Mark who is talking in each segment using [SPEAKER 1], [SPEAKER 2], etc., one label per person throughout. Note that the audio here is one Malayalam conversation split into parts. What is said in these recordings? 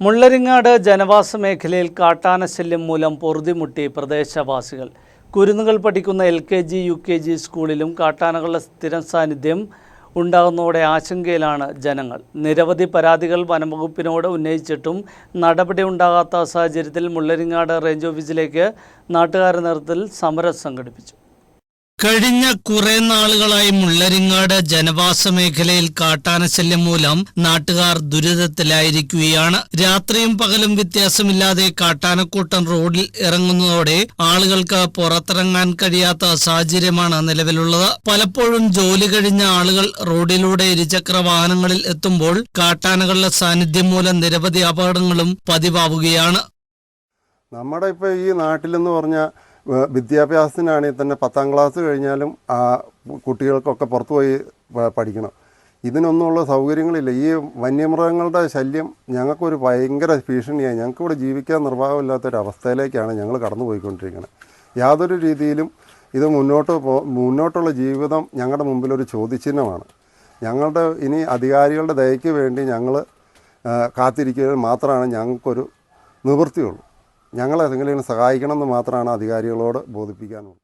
[SPEAKER 1] മുള്ളരിങ്ങാട് ജനവാസ മേഖലയിൽ കാട്ടാനശല്യം മൂലം പൊറുതിമുട്ടി പ്രദേശവാസികൾ. കുരുന്നുകൾ പഠിക്കുന്ന LKG UKG സ്കൂളിലും കാട്ടാനകളുടെ സ്ഥിരം സാന്നിധ്യം ഉണ്ടാകുന്നതോടെ ആശങ്കയിലാണ് ജനങ്ങൾ. നിരവധി പരാതികൾ വനംവകുപ്പിനോട് ഉന്നയിച്ചിട്ടും നടപടി ഉണ്ടാകാത്ത സാഹചര്യത്തിൽ മുള്ളരിങ്ങാട് റേഞ്ച് ഓഫീസിലേക്ക് നാട്ടുകാരുടെ നേതൃത്വത്തിൽ സമരം സംഘടിപ്പിച്ചു. കഴിഞ്ഞ കുറെ നാളുകളായി മുള്ളരിങ്ങാട് ജനവാസ മേഖലയിൽ കാട്ടാനശല്യം മൂലം നാട്ടുകാർ ദുരിതത്തിലായിരിക്കുകയാണ്. രാത്രിയും പകലും വ്യത്യാസമില്ലാതെ കാട്ടാനക്കൂട്ടം റോഡിൽ ഇറങ്ങുന്നതോടെ ആളുകൾക്ക് പുറത്തിറങ്ങാൻ കഴിയാത്ത സാഹചര്യമാണ് നിലവിലുള്ളത്. പലപ്പോഴും ജോലി കഴിഞ്ഞ ആളുകൾ റോഡിലൂടെ ഇരുചക്ര വാഹനങ്ങളിൽ എത്തുമ്പോൾ കാട്ടാനകളുടെ സാന്നിധ്യം മൂലം നിരവധി അപകടങ്ങളും പതിവാവുകയാണ്.
[SPEAKER 2] നമ്മുടെ ഇപ്പോൾ ഈ നാട്ടിലെന്ന് പറഞ്ഞാൽ വിദ്യാഭ്യാസത്തിനാണെങ്കിൽ തന്നെ 10ാം ക്ലാസ് കഴിഞ്ഞാലും കുട്ടികൾക്കൊക്കെ പുറത്തു പോയി പഠിക്കണം. ഇതിനൊന്നുമുള്ള സൗകര്യങ്ങളില്ല. ഈ വന്യമൃഗങ്ങളുടെ ശല്യം ഞങ്ങൾക്കൊരു ഭയങ്കര ഭീഷണിയായി. ഞങ്ങൾക്കിവിടെ ജീവിക്കാൻ നിർവാഹമില്ലാത്തൊരവസ്ഥയിലേക്കാണ് ഞങ്ങൾ കടന്നു പോയിക്കൊണ്ടിരിക്കുന്നത്. യാതൊരു രീതിയിലും ഇത് മുന്നോട്ടുള്ള ജീവിതം ഞങ്ങളുടെ മുമ്പിലൊരു ചോദ്യചിഹ്നമാണ്. ഞങ്ങളുടെ ഇനി അധികാരികളുടെ ദയയ്ക്ക് വേണ്ടി ഞങ്ങൾ കാത്തിരിക്കുക മാത്രമാണ് ഞങ്ങൾക്കൊരു നിവൃത്തിയുള്ളൂ. ഞങ്ങളെന്തെങ്കിലും സഹായിക്കണമെന്ന് മാത്രമാണ് അധികാരികളോട് ബോധിപ്പിക്കാനുള്ളത്.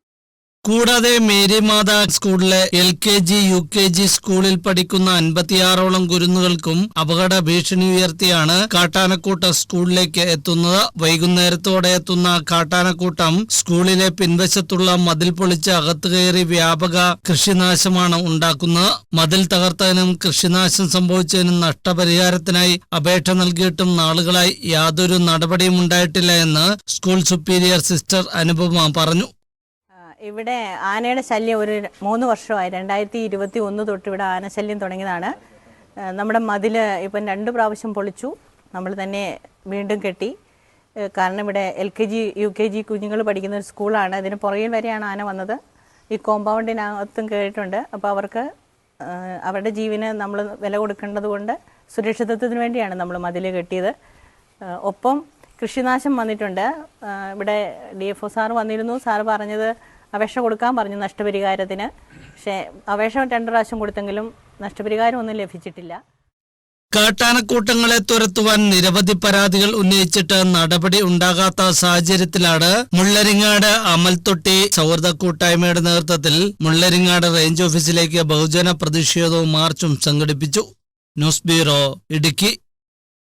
[SPEAKER 1] കൂടാതെ മേരിമാത സ്കൂളിലെ LKG UKG സ്കൂളിൽ പഠിക്കുന്ന 56ഓളം കുരുന്നുകൾക്കും അപകട ഭീഷണി ഉയർത്തിയാണ് കാട്ടാനക്കൂട്ടം സ്കൂളിലേക്ക് എത്തുന്നത്. വൈകുന്നേരത്തോടെ എത്തുന്ന കാട്ടാനക്കൂട്ടം സ്കൂളിലെ പിൻവശത്തുള്ള മതിൽ പൊളിച്ച് അകത്തു കയറി വ്യാപക കൃഷിനാശമാണ് ഉണ്ടാക്കുന്നത്. മതിൽ തകർത്തതിനും കൃഷിനാശം സംഭവിച്ചതിനും നഷ്ടപരിഹാരത്തിനായി അപേക്ഷ നൽകിയിട്ടും നാളുകളായി യാതൊരു നടപടിയും ഉണ്ടായിട്ടില്ല എന്ന് സ്കൂൾ സുപ്പീരിയർ സിസ്റ്റർ അനുപമ പറഞ്ഞു.
[SPEAKER 3] ഇവിടെ ആനയുടെ ശല്യം ഒരു 3 വർഷമായി. 2021 തൊട്ട് ഇവിടെ ആനശല്യം തുടങ്ങിയതാണ്. നമ്മുടെ മതിൽ ഇപ്പം 2 പ്രാവശ്യം പൊളിച്ചു. നമ്മൾ തന്നെ വീണ്ടും കെട്ടി. കാരണം ഇവിടെ LKG UKG കുഞ്ഞുങ്ങൾ പഠിക്കുന്ന ഒരു സ്കൂളാണ്. അതിന് പുറകിൽ വരെയാണ് ആന വന്നത്. ഈ കോമ്പൗണ്ടിനകത്തും കയറിയിട്ടുണ്ട്. അപ്പോൾ അവർക്ക് അവരുടെ ജീവന് നമ്മൾ വില കൊടുക്കേണ്ടത് കൊണ്ട് സുരക്ഷിതത്വത്തിന് വേണ്ടിയാണ് നമ്മൾ മതിൽ കെട്ടിയത്. ഒപ്പം കൃഷിനാശം വന്നിട്ടുണ്ട്. ഇവിടെ DFO സാറ് വന്നിരുന്നു. സാറ് പറഞ്ഞത് അപേക്ഷ കൊടുക്കാൻ പറഞ്ഞു നഷ്ടപരിഹാരത്തിന്. പക്ഷേ അപേക്ഷ 2 പ്രാവശ്യം കൊടുത്തെങ്കിലും നഷ്ടപരിഹാരം ഒന്നും ലഭിച്ചിട്ടില്ല.
[SPEAKER 1] കാട്ടാനക്കൂട്ടങ്ങളെ തുരത്തുവാൻ നിരവധി പരാതികൾ ഉന്നയിച്ചിട്ട് നടപടി ഉണ്ടാകാത്ത സാഹചര്യത്തിലാണ് മുള്ളരിങ്ങാട് അമൽത്തൊട്ടി സൗഹൃദ കൂട്ടായ്മയുടെ നേതൃത്വത്തിൽ മുള്ളരിങ്ങാട് റേഞ്ച് ഓഫീസിലേക്ക് ബഹുജന പ്രതിഷേധവും മാർച്ചും സംഘടിപ്പിച്ചു. News bureau, Idukki.